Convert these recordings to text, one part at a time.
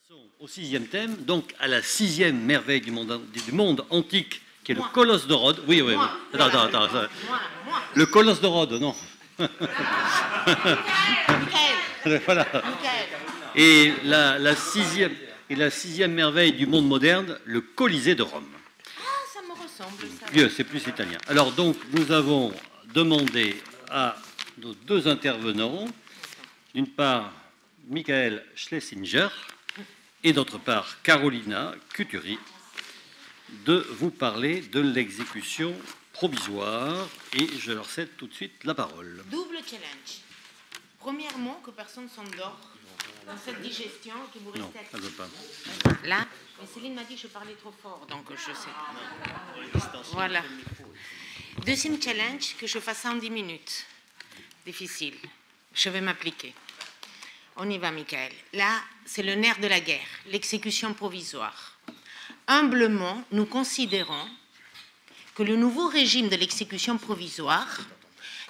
Passons au sixième thème, donc à la sixième merveille du monde antique, qui est le colosse de Rhodes. Oui, oui, oui. Attends. Le colosse de Rhodes, non. Voilà. Et la sixième merveille du monde moderne, le Colisée de Rome. Ah, ça me ressemble, ça. Mieux, c'est plus italien. Alors donc, nous avons demandé à nos deux intervenants, d'une part, Michael Schlesinger, et d'autre part, Carolina Cuturi, de vous parler de l'exécution provisoire. Et je leur cède tout de suite la parole. Double challenge. Premièrement, que personne s'endort dans cette digestion, que vous restez Non, ça ne veut pas. là. Mais Céline m'a dit que je parlais trop fort, donc je sais. Voilà. Deuxième challenge, que je fasse ça en 10 minutes. Difficile. Je vais m'appliquer. On y va, Michael. Là, c'est le nerf de la guerre, l'exécution provisoire. Humblement, nous considérons que le nouveau régime de l'exécution provisoire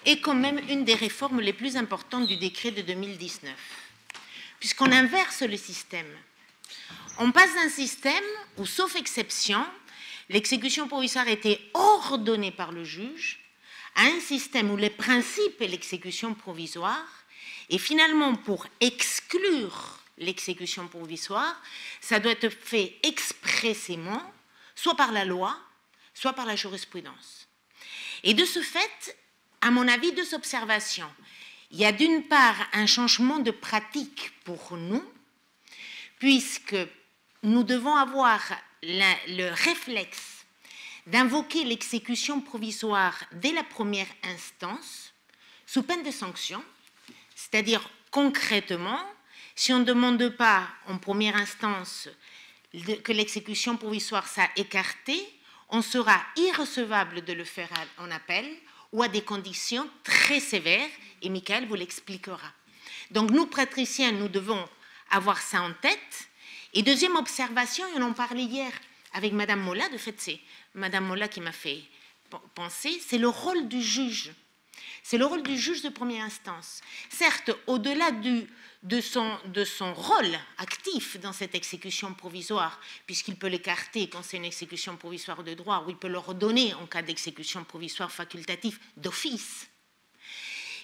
est quand même une des réformes les plus importantes du décret de 2019, puisqu'on inverse le système. On passe d'un système où, sauf exception, l'exécution provisoire était ordonnée par le juge à un système où les principes et l'exécution provisoire, et finalement, pour exclure l'exécution provisoire, ça doit être fait expressément, soit par la loi, soit par la jurisprudence. Et de ce fait, à mon avis, deux observations. Il y a d'une part un changement de pratique pour nous, puisque nous devons avoir le réflexe d'invoquer l'exécution provisoire dès la première instance, sous peine de sanction, c'est-à-dire concrètement, si on ne demande pas en première instance que l'exécution provisoire soit écartée, on sera irrecevable de le faire en appel ou à des conditions très sévères, et Michael vous l'expliquera. Donc nous, patriciens, nous devons avoir ça en tête. Et deuxième observation, et on en parlait hier avec Madame Molla, de fait c'est Madame Molla qui m'a fait penser, c'est le rôle du juge. C'est le rôle du juge de première instance. Certes, au-delà de son rôle actif dans cette exécution provisoire, puisqu'il peut l'écarter quand c'est une exécution provisoire de droit, ou il peut le redonner en cas d'exécution provisoire facultative d'office,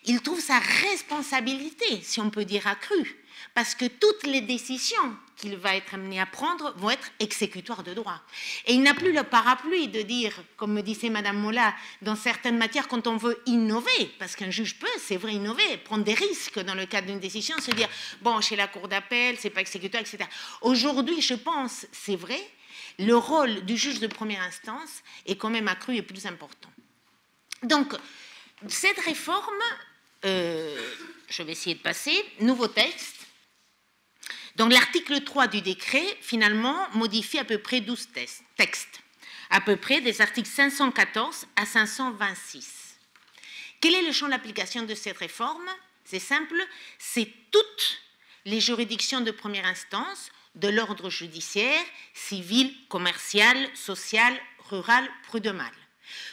il trouve sa responsabilité, si on peut dire accrue, parce que toutes les décisions qu'il va être amené à prendre vont être exécutoires de droit. Et il n'a plus le parapluie de dire, comme me disait Madame Molla, dans certaines matières, quand on veut innover, parce qu'un juge peut, c'est vrai, innover, prendre des risques dans le cadre d'une décision, se dire, bon, chez la cour d'appel, c'est pas exécutoire, etc. Aujourd'hui, je pense, c'est vrai, le rôle du juge de première instance est quand même accru et plus important. Donc, cette réforme, je vais essayer de passer, nouveau texte. Donc l'article 3 du décret, finalement, modifie à peu près 12 textes, à peu près des articles 514 à 526. Quel est le champ d'application de cette réforme? C'est simple, c'est toutes les juridictions de première instance de l'ordre judiciaire, civil, commercial, social, rural, prud'homal.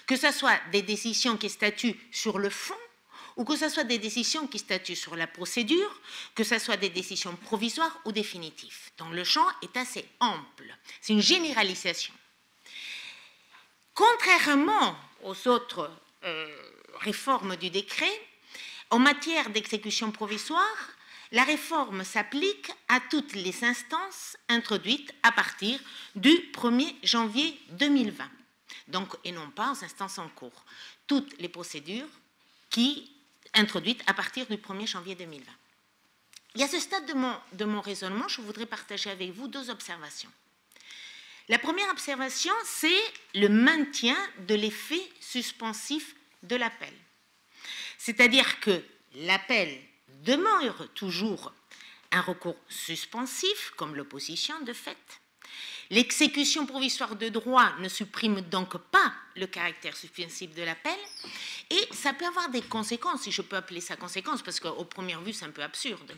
Que ce soit des décisions qui statuent sur le fond, ou que ce soit des décisions qui statuent sur la procédure, que ce soit des décisions provisoires ou définitives. Donc le champ est assez ample. C'est une généralisation. Contrairement aux autres réformes du décret, en matière d'exécution provisoire, la réforme s'applique à toutes les instances introduites à partir du 1er janvier 2020. Donc, et non pas aux instances en cours. Toutes les procédures qui introduite à partir du 1er janvier 2020. Et à ce stade de mon raisonnement, je voudrais partager avec vous deux observations. La première observation, c'est le maintien de l'effet suspensif de l'appel. C'est-à-dire que l'appel demeure toujours un recours suspensif, comme l'opposition de fait. L'exécution provisoire de droit ne supprime donc pas le caractère suspensif de l'appel, et ça peut avoir des conséquences, si je peux appeler ça conséquence, parce qu'au première vue, c'est un peu absurde.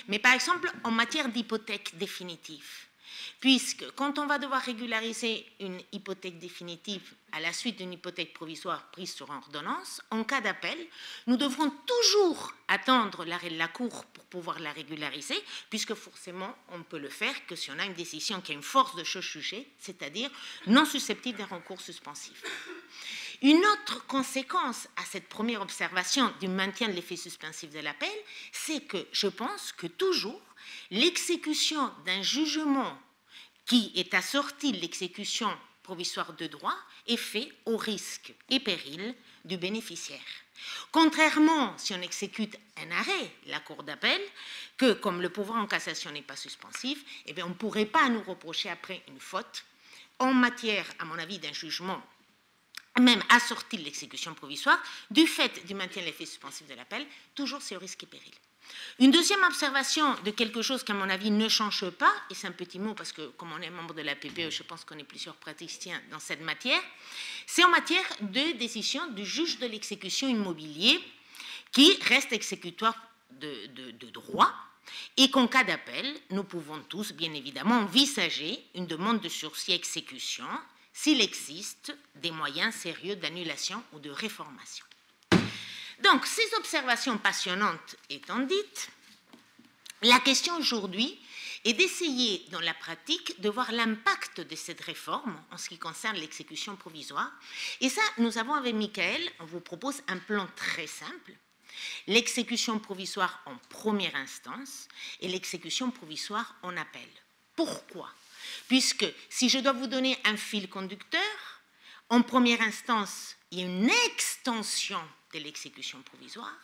Mais par exemple, en matière d'hypothèque définitive, puisque quand on va devoir régulariser une hypothèque définitive à la suite d'une hypothèque provisoire prise sur ordonnance, en cas d'appel, nous devrons toujours attendre l'arrêt de la Cour pour pouvoir la régulariser, puisque forcément, on ne peut le faire que si on a une décision qui a une force de chose jugée, c'est-à-dire non susceptible d'un recours suspensif. Une autre conséquence à cette première observation du maintien de l'effet suspensif de l'appel, c'est que je pense que toujours l'exécution d'un jugement qui est assorti de l'exécution provisoire de droit est fait au risque et péril du bénéficiaire. Contrairement, si on exécute un arrêt, la Cour d'appel, que comme le pouvoir en cassation n'est pas suspensif, eh bien, on ne pourrait pas nous reprocher après une faute en matière, à mon avis, d'un jugement même assorti de l'exécution provisoire, du fait du maintien de l'effet suspensif de l'appel, toujours c'est au risque et péril. Une deuxième observation de quelque chose qui, à mon avis, ne change pas, et c'est un petit mot parce que, comme on est membre de la PPE, je pense qu'on est plusieurs praticiens dans cette matière, c'est en matière de décision du juge de l'exécution immobilier qui reste exécutoire de droit, et qu'en cas d'appel, nous pouvons tous, bien évidemment, envisager une demande de sursis à exécution s'il existe des moyens sérieux d'annulation ou de réformation. Donc, ces observations passionnantes étant dites, la question aujourd'hui est d'essayer, dans la pratique, de voir l'impact de cette réforme en ce qui concerne l'exécution provisoire. Et ça, nous avons avec Michael, on vous propose un plan très simple, l'exécution provisoire en première instance et l'exécution provisoire en appel. Pourquoi ? Puisque si je dois vous donner un fil conducteur, en première instance, il y a une extension de l'exécution provisoire,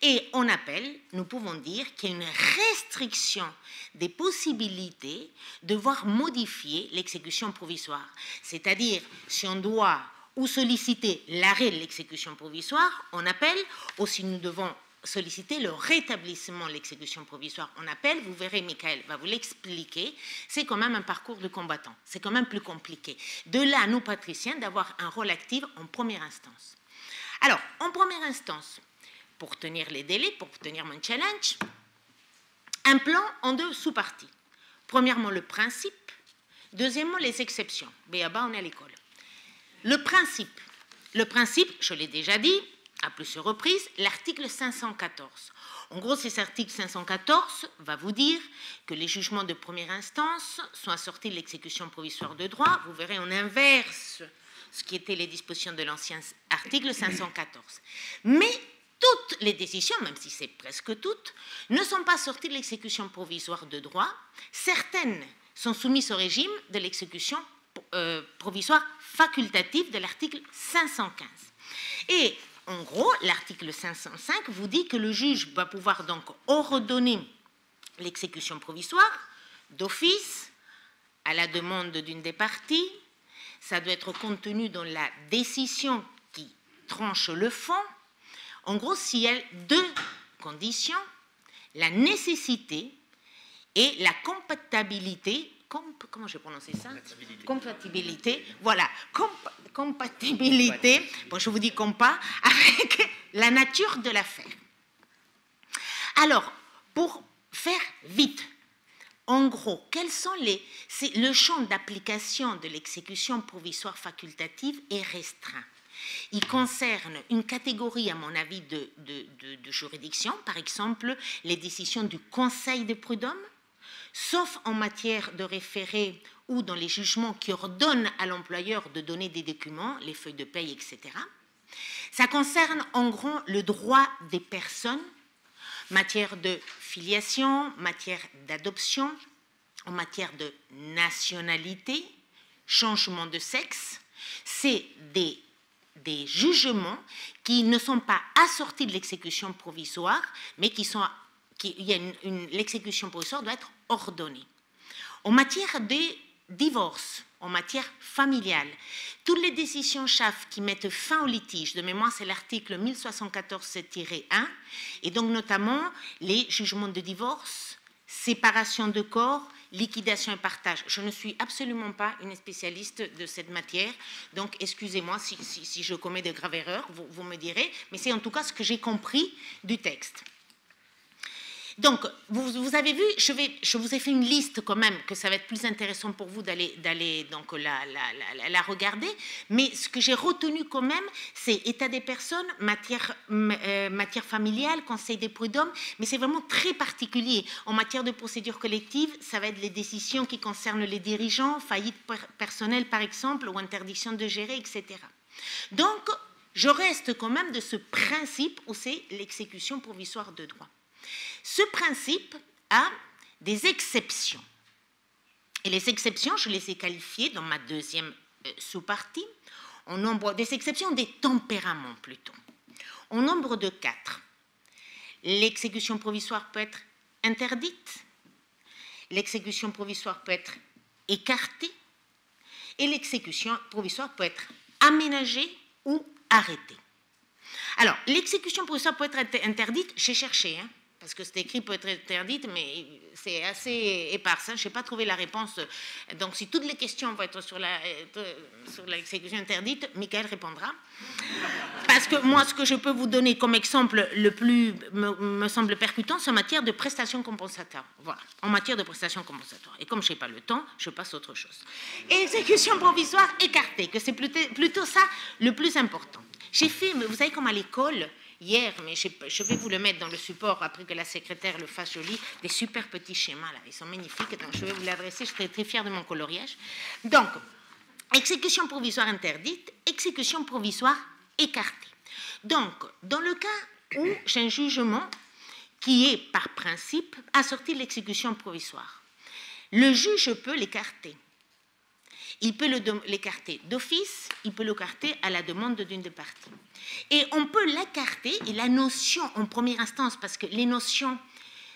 et en appel, nous pouvons dire qu'il y a une restriction des possibilités de voir modifier l'exécution provisoire. C'est-à-dire, si on doit ou solliciter l'arrêt de l'exécution provisoire en appel, ou si nous devons solliciter le rétablissement de l'exécution provisoire en appel, vous verrez, Michael va vous l'expliquer, c'est quand même un parcours de combattant, c'est quand même plus compliqué. De là, nous, patriciens, d'avoir un rôle actif en première instance. Alors, en première instance, pour tenir les délais, pour tenir mon challenge, un plan en deux sous-parties. Premièrement, le principe, deuxièmement, les exceptions. Béaba, on est à l'école. Le principe, je l'ai déjà dit, à plusieurs reprises, l'article 514. En gros, cet article 514 va vous dire que les jugements de première instance sont assortis de l'exécution provisoire de droit. Vous verrez, on inverse ce qui étaient les dispositions de l'ancien article 514. Mais toutes les décisions, même si c'est presque toutes, ne sont pas sorties de l'exécution provisoire de droit. Certaines sont soumises au régime de l'exécution provisoire facultative de l'article 515. Et en gros, l'article 505 vous dit que le juge va pouvoir donc ordonner l'exécution provisoire d'office à la demande d'une des parties. Ça doit être contenu dans la décision qui tranche le fond. En gros, s'il y a deux conditions, la nécessité et la compatibilité. Comment je prononce ça ? Compatibilité. Voilà, compatibilité, bon, je vous dis compas, avec la nature de l'affaire. Alors, pour faire vite, en gros, quels sont le champ d'application de l'exécution provisoire facultative est restreint. Il concerne une catégorie, à mon avis, de juridiction, par exemple, les décisions du Conseil de prud'homme, sauf en matière de référé ou dans les jugements qui ordonnent à l'employeur de donner des documents, les feuilles de paye, etc. Ça concerne en gros le droit des personnes, matière de filiation, matière d'adoption, en matière de nationalité, changement de sexe. C'est des jugements qui ne sont pas assortis de l'exécution provisoire, mais l'exécution provisoire doit être ordonnée. En matière de divorce, en matière familiale, toutes les décisions CHAF qui mettent fin au litige, de mémoire c'est l'article 1074-1, et donc notamment les jugements de divorce, séparation de corps, liquidation et partage. Je ne suis absolument pas une spécialiste de cette matière, donc excusez-moi si je commets de graves erreurs, vous me direz, mais c'est en tout cas ce que j'ai compris du texte. Donc, vous avez vu, je vous ai fait une liste quand même, que ça va être plus intéressant pour vous d'aller donc la regarder. Mais ce que j'ai retenu quand même, c'est état des personnes, matière familiale, conseil des prud'hommes, mais c'est vraiment très particulier. En matière de procédure collective, ça va être les décisions qui concernent les dirigeants, faillite personnelle par exemple, ou interdiction de gérer, etc. Donc, je reste quand même de ce principe où c'est l'exécution provisoire de droit. Ce principe a des exceptions. Et les exceptions, je les ai qualifiées dans ma deuxième sous-partie, en nombre des exceptions des tempéraments plutôt, au nombre de 4. L'exécution provisoire peut être interdite, l'exécution provisoire peut être écartée, et l'exécution provisoire peut être aménagée ou arrêtée. Alors, l'exécution provisoire peut être interdite, j'ai cherché, parce que c'est écrit peut être interdite, mais c'est assez éparse. Je n'ai pas trouvé la réponse. Donc, si toutes les questions vont être sur l'exécution interdite, Michael répondra. Parce que moi, ce que je peux vous donner comme exemple le plus, me semble percutant, c'est en matière de prestations compensatoires. Voilà, en matière de prestations compensatoires. Et comme je n'ai pas le temps, je passe à autre chose. Exécution provisoire écartée, que c'est plutôt ça le plus important. J'ai fait, vous savez comme à l'école, hier, mais je vais vous le mettre dans le support après que la secrétaire le fasse joli, des super petits schémas là, ils sont magnifiques, donc je vais vous l'adresser, je serai très fière de mon coloriage. Donc, exécution provisoire interdite, exécution provisoire écartée. Donc, dans le cas où j'ai un jugement qui est par principe assorti de l'exécution provisoire, le juge peut l'écarter. Il peut l'écarter d'office, il peut l'écarter à la demande d'une des parties. Et on peut l'écarter, et la notion en première instance, parce que les notions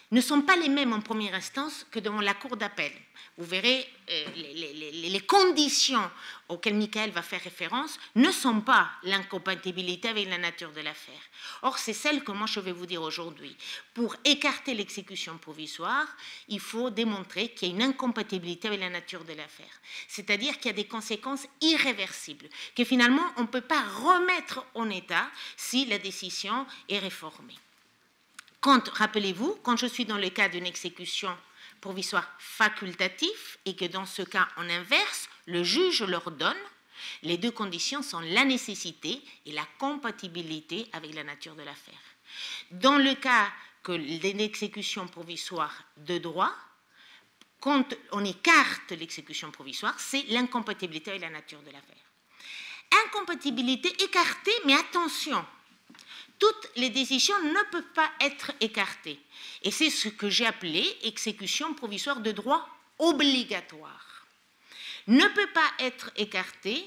ne sont pas les mêmes en première instance que devant la cour d'appel. Vous verrez, les conditions auxquelles Michael va faire référence ne sont pas l'incompatibilité avec la nature de l'affaire. Or, c'est celle que moi je vais vous dire aujourd'hui. Pour écarter l'exécution provisoire, il faut démontrer qu'il y a une incompatibilité avec la nature de l'affaire. C'est-à-dire qu'il y a des conséquences irréversibles, que finalement on ne peut pas remettre en état si la décision est réformée. Rappelez-vous, quand je suis dans le cas d'une exécution provisoire facultative et que dans ce cas, on inverse, le juge l'ordonne, les deux conditions sont la nécessité et la compatibilité avec la nature de l'affaire. Dans le cas d'une exécution provisoire de droit, quand on écarte l'exécution provisoire, c'est l'incompatibilité avec la nature de l'affaire. Incompatibilité écartée, mais attention, toutes les décisions ne peuvent pas être écartées. Et c'est ce que j'ai appelé exécution provisoire de droit obligatoire. Ne peut pas être écartées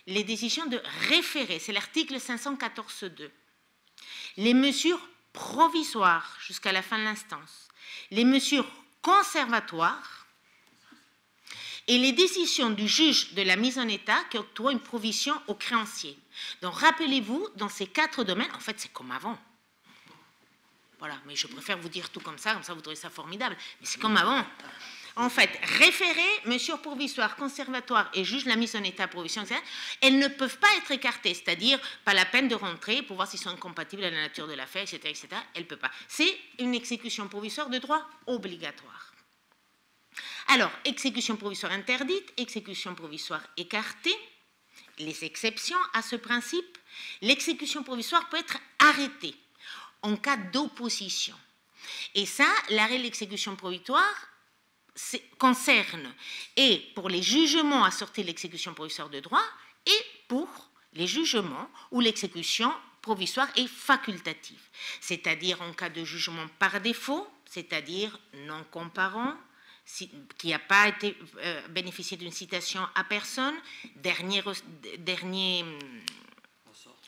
les décisions de référé, c'est l'article 514.2. Les mesures provisoires jusqu'à la fin de l'instance, les mesures conservatoires et les décisions du juge de la mise en état qui octroie une provision aux créanciers. Donc, rappelez-vous, dans ces 4 domaines, en fait, c'est comme avant. Voilà, mais je préfère vous dire tout comme ça vous trouvez ça formidable. Mais c'est comme avant. En fait, référé, mesures provisoires, conservatoires et juge de la mise en état, provision, etc., elles ne peuvent pas être écartées, c'est-à-dire pas la peine de rentrer pour voir s'ils sont incompatibles à la nature de l'affaire, etc., etc. Elles ne peuvent pas. C'est une exécution provisoire de droit obligatoire. Alors, exécution provisoire interdite, exécution provisoire écartée, les exceptions à ce principe, l'exécution provisoire peut être arrêtée en cas d'opposition. Et ça, l'arrêt de l'exécution provisoire concerne et pour les jugements assortis de l'exécution provisoire de droit et pour les jugements où l'exécution provisoire est facultative, c'est-à-dire en cas de jugement par défaut, c'est-à-dire non comparant, qui n'a pas été bénéficié d'une citation à personne, dernier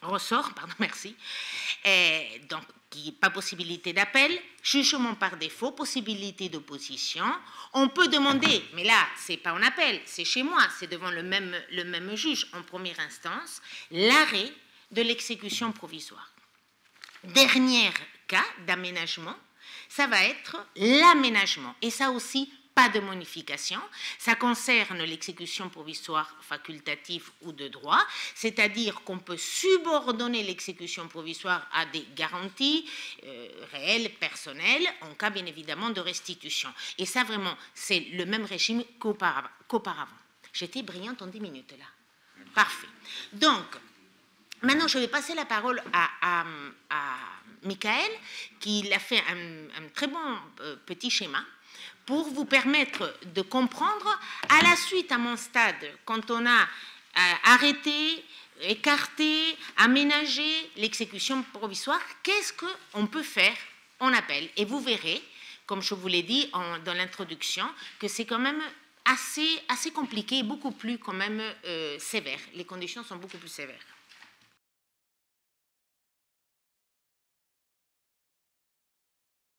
ressort, pardon, merci, donc pas possibilité d'appel, jugement par défaut, possibilité d'opposition. On peut demander, mais là, c'est pas en appel, c'est chez moi, c'est devant le même juge en première instance, l'arrêt de l'exécution provisoire. Dernier cas d'aménagement, ça va être l'aménagement, et ça aussi pas de modification. Ça concerne l'exécution provisoire facultative ou de droit, c'est-à-dire qu'on peut subordonner l'exécution provisoire à des garanties réelles, personnelles, en cas bien évidemment de restitution. Et ça vraiment, c'est le même régime qu'auparavant. J'étais brillante en 10 minutes là. Parfait. Donc, maintenant je vais passer la parole à Michael, qui a fait un très bon petit schéma pour vous permettre de comprendre, à la suite, à mon stade, quand on a arrêté, écarté, aménagé l'exécution provisoire, qu'est-ce qu'on peut faire en appel. Et vous verrez, comme je vous l'ai dit dans l'introduction, que c'est quand même assez compliqué, beaucoup plus quand même sévère. Les conditions sont beaucoup plus sévères.